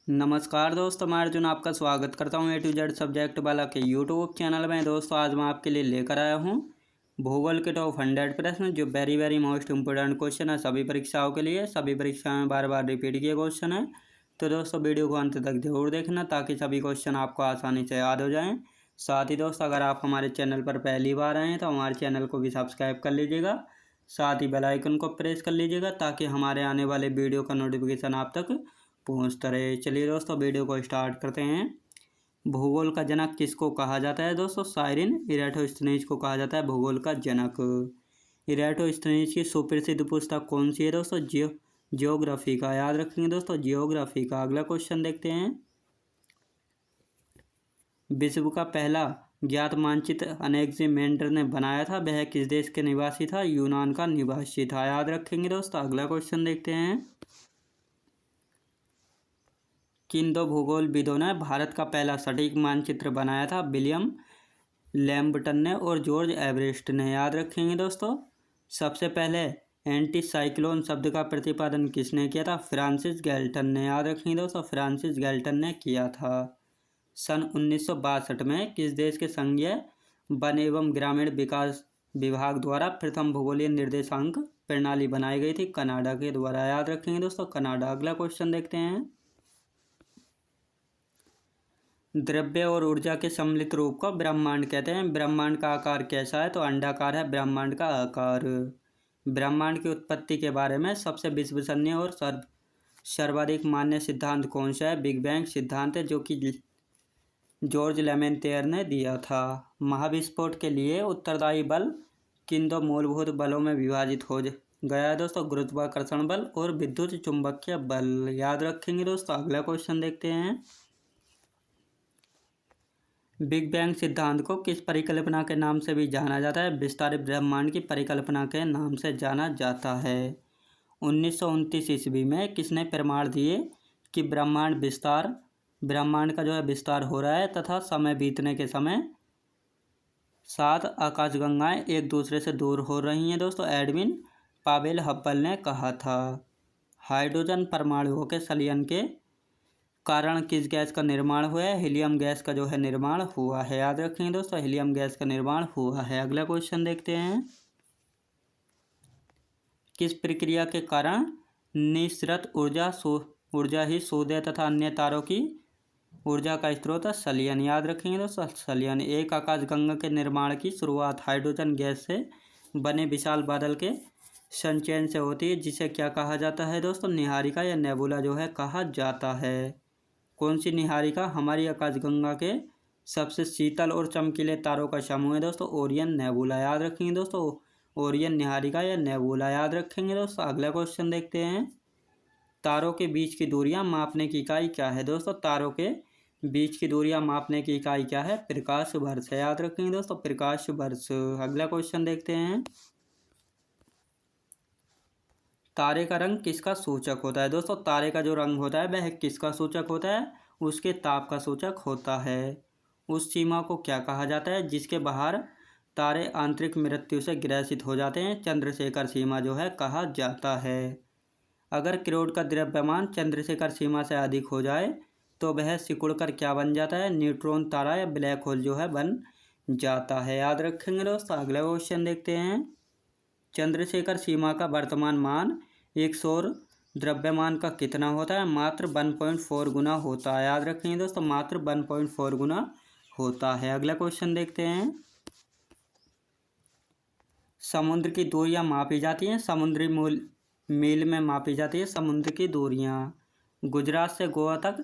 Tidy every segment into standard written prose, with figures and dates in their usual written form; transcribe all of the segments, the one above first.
नमस्कार दोस्तों, मैं अर्जुन आपका स्वागत करता हूं ए टू जेड सब्जेक्ट वाला के यूट्यूब चैनल में। दोस्तों आज मैं आपके लिए लेकर आया हूं भूगोल के टॉप 100 प्रश्न जो वेरी मोस्ट इम्पोर्टेंट क्वेश्चन है सभी परीक्षाओं के लिए। सभी परीक्षाओं में बार बार रिपीट किए क्वेश्चन है, तो दोस्तों वीडियो को अंत तक जरूर देखना ताकि सभी क्वेश्चन आपको आसानी से याद हो जाएँ। साथ ही दोस्तों अगर आप हमारे चैनल पर पहली बार आए हैं तो हमारे चैनल को भी सब्सक्राइब कर लीजिएगा, साथ ही बेल आइकन को प्रेस कर लीजिएगा ताकि हमारे आने वाले वीडियो का नोटिफिकेशन आप तक पहुँचता रहे। चलिए दोस्तों वीडियो को स्टार्ट करते हैं। भूगोल का जनक किसको कहा जाता है दोस्तों? साइरिन इराटोस्थेनीज को कहा जाता है भूगोल का जनक। इराटोस्थेनीज की सुप्रसिद्ध पुस्तक कौन सी है दोस्तों? जियोग्राफी का। याद रखेंगे दोस्तों जियोग्राफी का। अगला क्वेश्चन देखते हैं। विश्व का पहला ज्ञात मानचित्र अनेक्सिमेंडर ने बनाया था, वह किस देश के निवासी था? यूनान का निवासी था। याद रखेंगे दोस्तों। अगला क्वेश्चन देखते हैं। किन दो भूगोलविदों ने भारत का पहला सटीक मानचित्र बनाया था? विलियम लैम्बर्टन ने और जॉर्ज एवरेस्ट ने। याद रखेंगे दोस्तों। सबसे पहले एंटी साइक्लोन शब्द का प्रतिपादन किसने किया था? फ्रांसिस गैल्टन ने। याद रखेंगे दोस्तों फ्रांसिस गैल्टन ने किया था। सन 1962 में किस देश के संघीय वन एवं ग्रामीण विकास विभाग द्वारा प्रथम भूगोलीय निर्देशांक प्रणाली बनाई गई थी? कनाडा के द्वारा। याद रखेंगे दोस्तों कनाडा। अगला क्वेश्चन देखते हैं। द्रव्य और ऊर्जा के सम्मिलित रूप को ब्रह्मांड कहते हैं। ब्रह्मांड का आकार कैसा है? तो अंडाकार है ब्रह्मांड का आकार। ब्रह्मांड की उत्पत्ति के बारे में सबसे विश्वसनीय और सर्वाधिक मान्य सिद्धांत कौन सा है? बिग बैंग सिद्धांत है, जो कि जॉर्ज लेमेंतेयर ने दिया था। महाविस्फोट के लिए उत्तरदायी बल किन दो मूलभूत बलों में विभाजित हो गया है दोस्तों? गुरुत्वाकर्षण बल और विद्युत चुंबकीय बल। याद रखेंगे दोस्तों। अगला क्वेश्चन देखते हैं। बिग बैंग सिद्धांत को किस परिकल्पना के नाम से भी जाना जाता है? विस्तारित ब्रह्मांड की परिकल्पना के नाम से जाना जाता है। 1929 ईस्वी में किसने प्रमाण दिए कि ब्रह्मांड का जो है विस्तार हो रहा है तथा समय बीतने के समय 7 आकाशगंगाएं एक दूसरे से दूर हो रही हैं दोस्तों? एडविन पावेल हब्बल ने कहा था। हाइड्रोजन परमाणुओं के संलयन के कारण किस गैस का निर्माण हुआ है? हीलियम गैस का जो है निर्माण हुआ है। याद रखेंगे दोस्तों हीलियम गैस का निर्माण हुआ है। अगला क्वेश्चन देखते हैं। किस प्रक्रिया के कारण निःसृत ऊर्जा ही सूर्य तथा अन्य तारों की ऊर्जा का स्रोत है? संलयन। याद रखेंगे दोस्तों संलयन। एक आकाशगंगा के निर्माण की शुरुआत हाइड्रोजन गैस से बने विशाल बादल के संचयन से होती है, जिसे क्या कहा जाता है दोस्तों? निहारिका या नेबुला जो है कहा जाता है। कौन सी निहारिका हमारी आकाशगंगा के सबसे शीतल और चमकीले तारों का समूह है दोस्तों? Orion nebula. याद रखेंगे दोस्तों ओरियन निहारिका या नेबुला। याद रखेंगे दोस्तों। अगला क्वेश्चन देखते हैं। तारों के बीच की दूरियां मापने की इकाई क्या है दोस्तों? तारों के बीच की दूरियां मापने की इकाई क्या है? प्रकाश वर्ष है। याद रखेंगे दोस्तों प्रकाश वर्ष। अगला क्वेश्चन देखते हैं। तारे का रंग किसका सूचक होता है दोस्तों? तारे का जो रंग होता है वह किसका सूचक होता है? उसके ताप का सूचक होता है। उस सीमा को क्या कहा जाता है जिसके बाहर तारे आंतरिक मृत्यु से ग्रसित हो जाते हैं? चंद्रशेखर सीमा जो है कहा जाता है। अगर क्रोड का द्रव्यमान चंद्रशेखर सीमा से अधिक हो जाए तो वह सिकुड़कर क्या बन जाता है? न्यूट्रॉन तारा या ब्लैक होल जो है बन जाता है। याद रखेंगे दोस्तों। अगला क्वेश्चन देखते हैं। चंद्रशेखर सीमा का वर्तमान मान एक सौर द्रव्यमान का कितना होता है? मात्र 1.4 गुना होता है। याद रखेंगे दोस्तों मात्र 1.4 गुना होता है। अगला क्वेश्चन देखते हैं। समुद्र की दूरियां मापी जाती हैं, समुद्री मील में मापी जाती है समुद्र की दूरियां। गुजरात से गोवा तक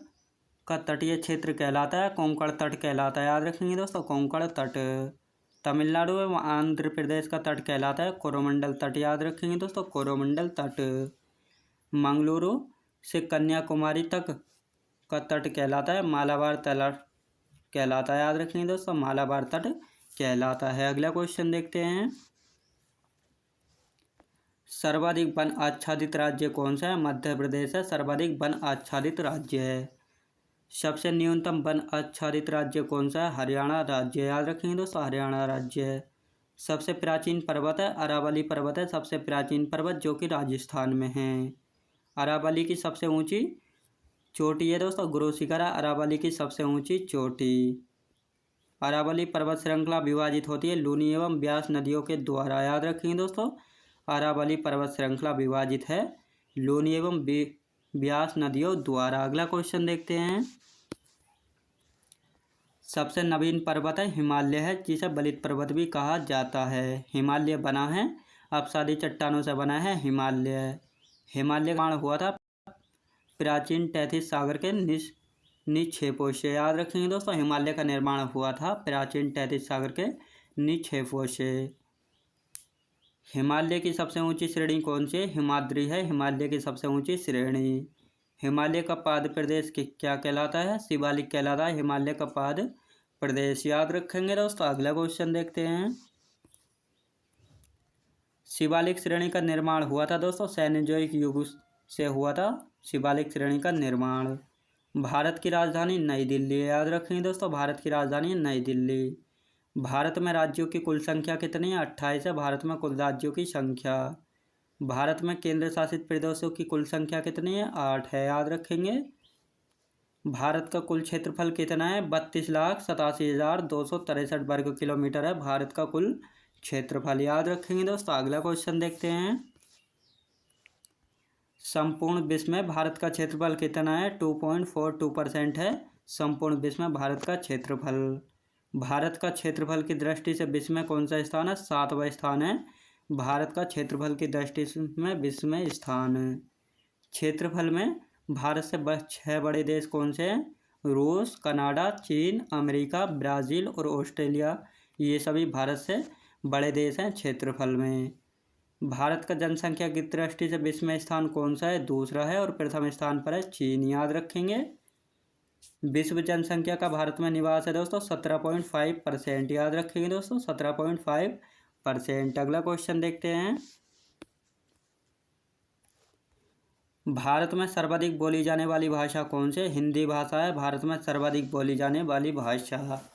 का तटीय क्षेत्र कहलाता है कोंकण तट कहलाता है। याद रखेंगे दोस्तों कोंकण तट। तमिलनाडु एवं आंध्र प्रदेश का तट कहलाता है कोरोमंडल तट। याद रखेंगे दोस्तों कोरोमंडल तट। मंगलुरु से कन्याकुमारी तक का तट कहलाता है मालाबार तट कहलाता है। याद रखेंगे दोस्तों मालाबार तट कहलाता है। अगला क्वेश्चन देखते हैं। सर्वाधिक वन आच्छादित राज्य कौन सा है? मध्य प्रदेश है सर्वाधिक वन आच्छादित राज्य है। सबसे न्यूनतम वन आच्छादित राज्य कौन सा है? हरियाणा राज्य। याद रखेंगे दोस्तों हरियाणा राज्य है। सबसे प्राचीन पर्वत है अरावली पर्वत है सबसे प्राचीन पर्वत, जो कि राजस्थान में है। अरावली की सबसे ऊंची चोटी है दोस्तों गुरु शिखरा अरावली की सबसे ऊंची चोटी। अरावली पर्वत श्रृंखला विभाजित होती है लूनी एवं ब्यास नदियों के द्वारा। याद रखेंगे दोस्तों, अरावली पर्वत श्रृंखला विभाजित है लूनी एवं ब्यास नदियों द्वारा। अगला क्वेश्चन देखते हैं। सबसे नवीन पर्वत है हिमालय है, जिसे बलित पर्वत भी कहा जाता है। हिमालय बना है अपसादी चट्टानों से बना है हिमालय। हिमालय का निर्माण हुआ था प्राचीन तैथिस सागर के निक्षेपों से। याद रखेंगे दोस्तों, हिमालय का निर्माण हुआ था प्राचीन तैथिस सागर के निक्षेपों से। हिमालय की सबसे ऊंची श्रेणी कौन सी है? हिमाद्री है हिमालय की सबसे ऊंची श्रेणी। हिमालय का पाद प्रदेश क्या कहलाता है? शिवालिक कहलाता है हिमालय का पाद प्रदेश। याद रखेंगे दोस्तों। अगला क्वेश्चन देखते हैं। शिवालिक श्रेणी का निर्माण हुआ था दोस्तों सैनोज़ोइक युग से हुआ था शिवालिक श्रेणी का निर्माण। भारत की राजधानी नई दिल्ली है। याद रखेंगे दोस्तों, भारत की राजधानी नई दिल्ली। भारत में राज्यों की कुल संख्या कितनी है? 28 है भारत में कुल राज्यों की संख्या। भारत में केंद्र शासित प्रदेशों की कुल संख्या कितनी है? 8 है। याद रखेंगे। भारत का कुल क्षेत्रफल कितना है? 32,87,263 वर्ग किलोमीटर है भारत का कुल क्षेत्रफल। याद रखेंगे दोस्तों। अगला क्वेश्चन देखते हैं। संपूर्ण विश्व में भारत का क्षेत्रफल कितना है? 2.42% है संपूर्ण विश्व में भारत का क्षेत्रफल। भारत का क्षेत्रफल की दृष्टि से विश्व में कौन सा स्थान है? 7वां स्थान है भारत का क्षेत्रफल की दृष्टि में विश्व में स्थान है। क्षेत्रफल में भारत से 6 बड़े देश कौन से हैं? रूस, कनाडा, चीन, अमेरिका, ब्राज़ील और ऑस्ट्रेलिया। ये सभी भारत से बड़े देश हैं क्षेत्रफल में। भारत का जनसंख्या की दृष्टि से विश्व में स्थान कौन सा है? दूसरा है और प्रथम स्थान पर है चीन। याद रखेंगे। विश्व जनसंख्या का भारत में निवास है दोस्तों 17.5%। याद रखेंगे दोस्तों 17.5%। अगला क्वेश्चन देखते हैं। भारत में सर्वाधिक बोली जाने वाली भाषा कौन सी है? हिंदी भाषा है भारत में सर्वाधिक बोली जाने वाली भाषा।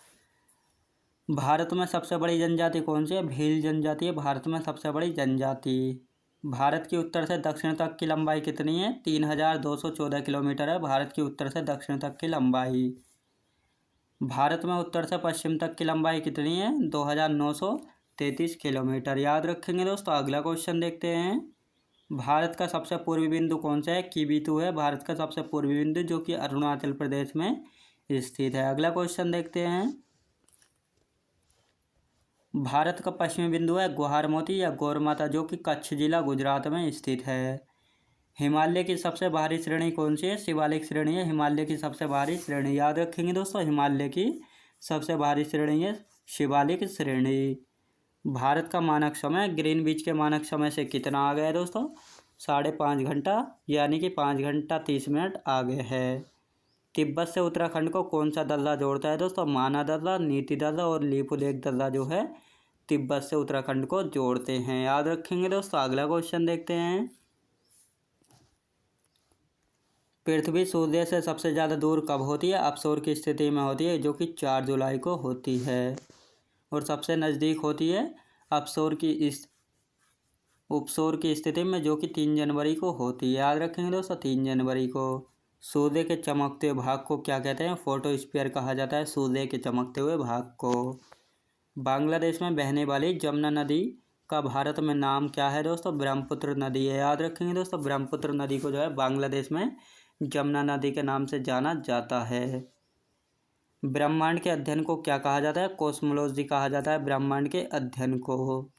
भारत में सबसे बड़ी जनजाति कौन सी है? भील जनजाति है भारत में सबसे बड़ी जनजाति। भारत की उत्तर से दक्षिण तक की लंबाई कितनी है? 3,214 किलोमीटर है भारत की उत्तर से दक्षिण तक की लंबाई। भारत में उत्तर से पश्चिम तक की लंबाई कितनी है? 2,933 किलोमीटर। याद रखेंगे दोस्तों। अगला क्वेश्चन देखते हैं। भारत का सबसे पूर्वी बिंदु कौन सा है? किबीतू है भारत का सबसे पूर्वी बिंदु, जो कि अरुणाचल प्रदेश में स्थित है। अगला क्वेश्चन देखते हैं। भारत का पश्चिमी बिंदु है गुहार मोती या गौरमाता, जो कि कच्छ जिला गुजरात में स्थित है। हिमालय की सबसे भारी श्रेणी कौन सी है? शिवालिक श्रेणी है हिमालय की सबसे भारी श्रेणी। याद रखेंगे दोस्तों, हिमालय की सबसे भारी श्रेणी है शिवालिक श्रेणी। भारत का मानक समय ग्रीनविच के मानक समय से कितना आगे है दोस्तों? 5.5 घंटा, यानी कि 5 घंटा 30 मिनट आगे है। तिब्बत से उत्तराखंड को कौन सा दर्रा जोड़ता है दोस्तों? माना दर्रा, नीति दर्रा और लीपुलेख दर्रा जो है तिब्बत से उत्तराखंड को जोड़ते हैं। याद रखेंगे दोस्तों। अगला क्वेश्चन देखते हैं। पृथ्वी सूर्य से सबसे ज़्यादा दूर कब होती है? अपसोर की स्थिति में होती है, जो कि 4 जुलाई को होती है। और सबसे नज़दीक होती है उपसोर की स्थिति में, जो कि 3 जनवरी को होती है। याद रखेंगे दोस्तों 3 जनवरी को। सूर्य के चमकते हुए भाग को क्या कहते हैं? फोटोस्फीयर कहा जाता है सूर्य के चमकते हुए भाग को। बांग्लादेश में बहने वाली जमुना नदी का भारत में नाम क्या है दोस्तों? ब्रह्मपुत्र नदी है। याद रखेंगे दोस्तों, ब्रह्मपुत्र नदी को जो है बांग्लादेश में जमुना नदी के नाम से जाना जाता है। ब्रह्मांड के अध्ययन को क्या कहा जाता है? कॉस्मोलॉजी कहा जाता है ब्रह्मांड के अध्ययन को।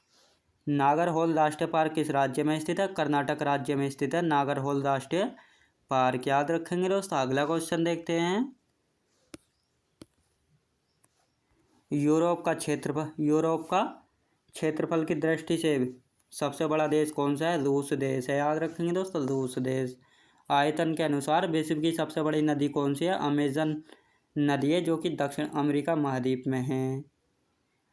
नागरहोल राष्ट्रीय पार्क किस राज्य में स्थित है? कर्नाटक राज्य में स्थित है नागरहोल राष्ट्रीय पार्क। याद रखेंगे दोस्तों। अगला क्वेश्चन देखते हैं। यूरोप का क्षेत्रफल की दृष्टि से सबसे बड़ा देश कौन सा है? रूस देश है। याद रखेंगे दोस्तों, रूस देश। आयतन के अनुसार विश्व की सबसे बड़ी नदी कौन सी है? अमेजन नदी है, जो कि दक्षिण अमेरिका महाद्वीप में है।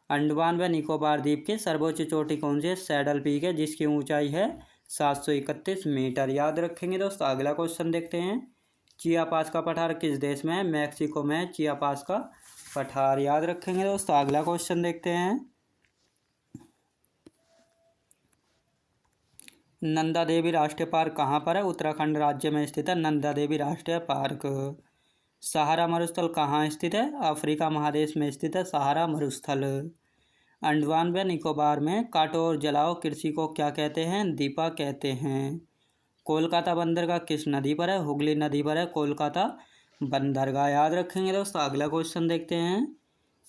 अंडमान व निकोबार द्वीप की सर्वोच्च चोटी कौन सी है? सैडल पीक है, जिसकी ऊंचाई है 731 मीटर। याद रखेंगे दोस्तों। अगला क्वेश्चन देखते हैं। चियापास का पठार किस देश में है? मैक्सिको में है चियापास का पठार। याद रखेंगे दोस्तों। अगला क्वेश्चन देखते हैं। नंदा देवी राष्ट्रीय पार्क कहाँ पर है? उत्तराखंड राज्य में स्थित है नंदा देवी राष्ट्रीय पार्क। सहारा मरुस्थल कहाँ स्थित है? अफ्रीका महादेश में स्थित है सहारा मरुस्थल। अंडमान व निकोबार में काटो और जलाओ कृषि को क्या कहते हैं? दीपा कहते हैं। कोलकाता बंदरगाह किस नदी पर है? हुगली नदी पर है कोलकाता बंदरगाह। याद रखेंगे दोस्तों। अगला क्वेश्चन देखते हैं।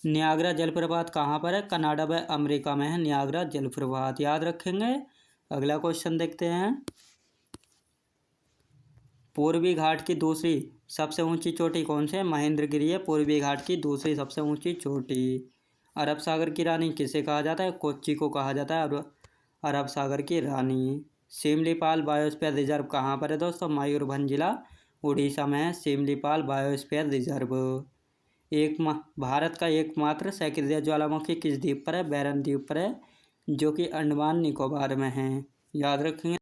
नियाग्रा जलप्रपात कहाँ पर है? कनाडा व अमेरिका में है नियाग्रा जलप्रपात। याद रखेंगे। अगला क्वेश्चन देखते हैं। पूर्वी घाट की दूसरी सबसे ऊंची चोटी कौन से? महेंद्रगिरी है पूर्वी घाट की दूसरी सबसे ऊंची चोटी। अरब सागर की रानी किसे कहा जाता है? कोच्चि को कहा जाता है अरब सागर की रानी। सिमलीपाल बायोस्फीयर रिजर्व कहाँ पर है दोस्तों? मयूरभंज जिला उड़ीसा में है सिमलीपाल बायोस्फीयर रिजर्व। भारत का एकमात्र सक्रिय ज्वालामुखी किस द्वीप पर है? बैरन द्वीप पर है जो कि अंडमान निकोबार में है। याद रखेंगे।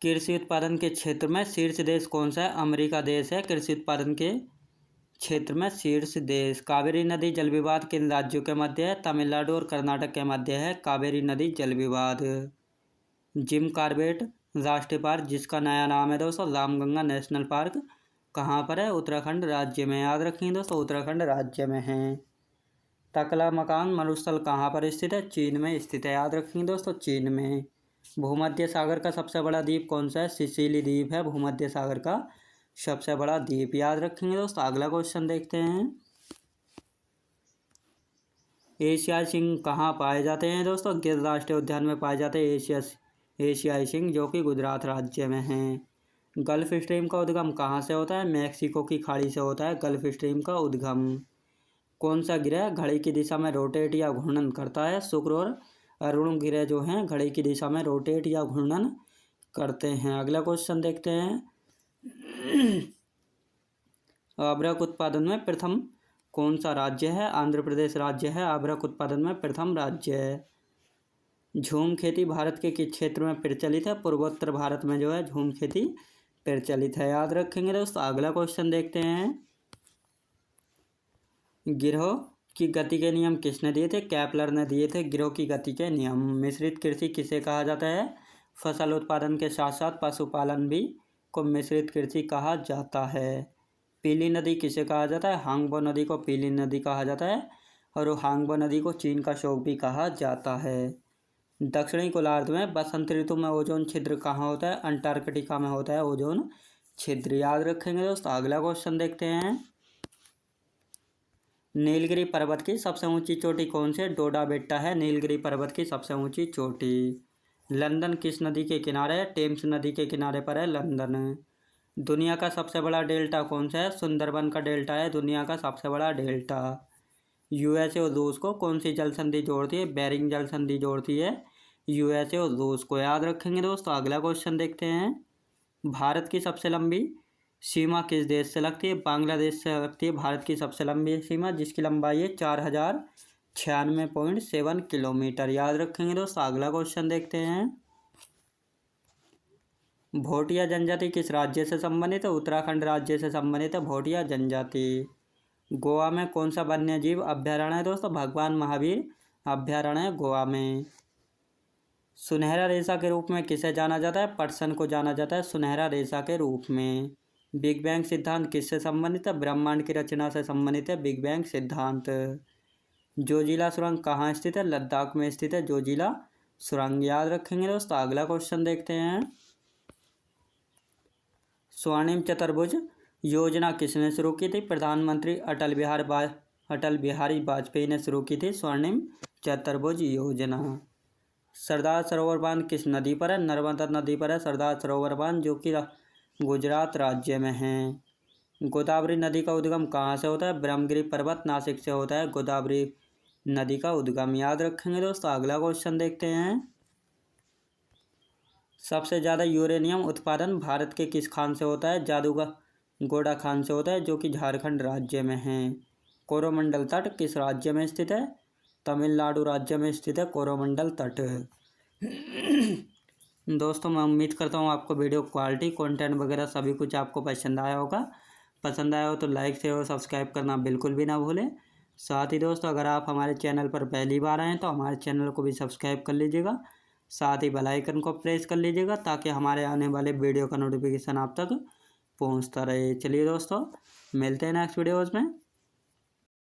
कृषि उत्पादन के क्षेत्र में शीर्ष देश कौन सा है? अमेरिका देश है कृषि उत्पादन के क्षेत्र में शीर्ष देश। कावेरी नदी जल विवाद किन राज्यों के मध्य है? तमिलनाडु और कर्नाटक के मध्य है कावेरी नदी जल विवाद। जिम कॉर्बेट राष्ट्रीय पार्क जिसका नया नाम है दोस्तों रामगंगा नेशनल पार्क कहाँ पर है? उत्तराखंड राज्य में। याद रखेंगे दोस्तों उत्तराखंड राज्य में है। तकला मकान मरुस्थल कहाँ पर स्थित है? चीन में स्थित है। याद रखेंगे दोस्तों चीन में। भूमध्य सागर का सबसे बड़ा द्वीप कौन सा है? सिसिली द्वीप है भूमध्य सागर का सबसे बड़ा द्वीप। याद रखेंगे दोस्तों। अगला क्वेश्चन देखते हैं। एशियाई सिंह कहाँ पाए जाते हैं दोस्तों? गिर राष्ट्रीय उद्यान में पाए जाते हैं एशियाई सिंह जो कि गुजरात राज्य में हैं। गल्फ स्ट्रीम का उद्गम कहाँ से होता है? मैक्सिको की खाड़ी से होता है गल्फ स्ट्रीम का उद्गम। कौन सा ग्रह घड़ी की दिशा में रोटेट या घूर्णन करता है? शुक्र और अरुण ग्रह जो हैं घड़ी की दिशा में रोटेट या घूर्णन करते हैं। अगला क्वेश्चन देखते हैं। अभ्रक उत्पादन में प्रथम कौन सा राज्य है? आंध्र प्रदेश राज्य है अभ्रक उत्पादन में प्रथम राज्य है। झूम खेती भारत के किस क्षेत्र में प्रचलित है? पूर्वोत्तर भारत में जो है झूम खेती प्रचलित है। याद रखेंगे दोस्तों। अगला क्वेश्चन देखते हैं। गिरोह की गति के नियम किसने दिए थे? केपलर ने दिए थे गिरोह की गति के नियम। मिश्रित कृषि किसे कहा जाता है? फसल उत्पादन के साथ साथ पशुपालन भी को मिश्रित कृषि कहा जाता है। पीली नदी किसे कहा जाता है? हांगबो नदी को पीली नदी कहा जाता है और हांगबो नदी को चीन का शोक भी कहा जाता है। दक्षिणी गोलार्ध में बसंत ऋतु में ओजोन छिद्र कहाँ होता है? अंटार्कटिका में होता है ओजोन छिद्र। याद रखेंगे दोस्तों। अगला क्वेश्चन देखते हैं। नीलगिरी पर्वत की सबसे ऊंची चोटी कौन सी है? डोडा बेट्टा है नीलगिरी पर्वत की सबसे ऊंची चोटी। लंदन किस नदी के किनारे है? टेम्स नदी के किनारे पर है लंदन। दुनिया का सबसे बड़ा डेल्टा कौन सा है? सुंदरबन का डेल्टा है दुनिया का सबसे बड़ा डेल्टा। यूएसए और रूस को कौन सी जल संधि जोड़ती है? बेरिंग जल संधि जोड़ती है यूएसए और रूस को। याद रखेंगे दोस्तों। अगला क्वेश्चन देखते हैं। भारत की सबसे लंबी सीमा किस देश से लगती है? बांग्लादेश से लगती है भारत की सबसे लंबी सीमा जिसकी लंबाई है 4096.7 किलोमीटर। याद रखेंगे दोस्तों। अगला क्वेश्चन देखते हैं। भोटिया जनजाति किस राज्य से संबंधित है? उत्तराखंड राज्य से संबंधित है भोटिया जनजाति। गोवा में कौन सा वन्य जीव अभ्यारण्य है दोस्तों? भगवान महावीर अभ्यारण्य है गोवा में। सुनहरा रेशा के रूप में किसे जाना जाता है? पटसन को जाना जाता है सुनहरा रेशा के रूप में। बिग बैंग सिद्धांत किससे संबंधित है? ब्रह्मांड की रचना से संबंधित है बिग बैंग सिद्धांत। जोजिला सुरंग कहाँ स्थित है? लद्दाख में स्थित है जोजिला सुरंग। याद रखेंगे दोस्तों। अगला क्वेश्चन देखते हैं। स्वर्णिम चतुर्भुज योजना किसने शुरू की थी? प्रधानमंत्री अटल बिहारी वाजपेयी ने शुरू की थी स्वर्णिम चतुर्भुज योजना। सरदार सरोवर बांध किस नदी पर है? नर्मदा नदी पर है सरदार सरोवर बांध जो कि गुजरात राज्य में है। गोदावरी नदी का उद्गम कहाँ से होता है? ब्रह्मगिरी पर्वत नासिक से होता है गोदावरी नदी का उद्गम। याद रखेंगे दोस्तों। अगला क्वेश्चन देखते हैं। सबसे ज़्यादा यूरेनियम उत्पादन भारत के किस खान से होता है? जादूगोड़ा खान से होता है जो कि झारखंड राज्य में है। कोरोमंडल तट किस राज्य में स्थित है? तमिलनाडु राज्य में स्थित है कोरोमंडल तट। दोस्तों मैं उम्मीद करता हूँ आपको वीडियो क्वालिटी कंटेंट वगैरह सभी कुछ आपको पसंद आया होगा। पसंद आया हो तो लाइक शेयर और सब्सक्राइब करना बिल्कुल भी ना भूलें। साथ ही दोस्तों अगर आप हमारे चैनल पर पहली बार आए हैं तो हमारे चैनल को भी सब्सक्राइब कर लीजिएगा, साथ ही बेल आइकन को प्रेस कर लीजिएगा ताकि हमारे आने वाले वीडियो का नोटिफिकेशन आप तक पहुंचता रहे। चलिए दोस्तों, मिलते हैं नेक्स्ट वीडियोज़ में।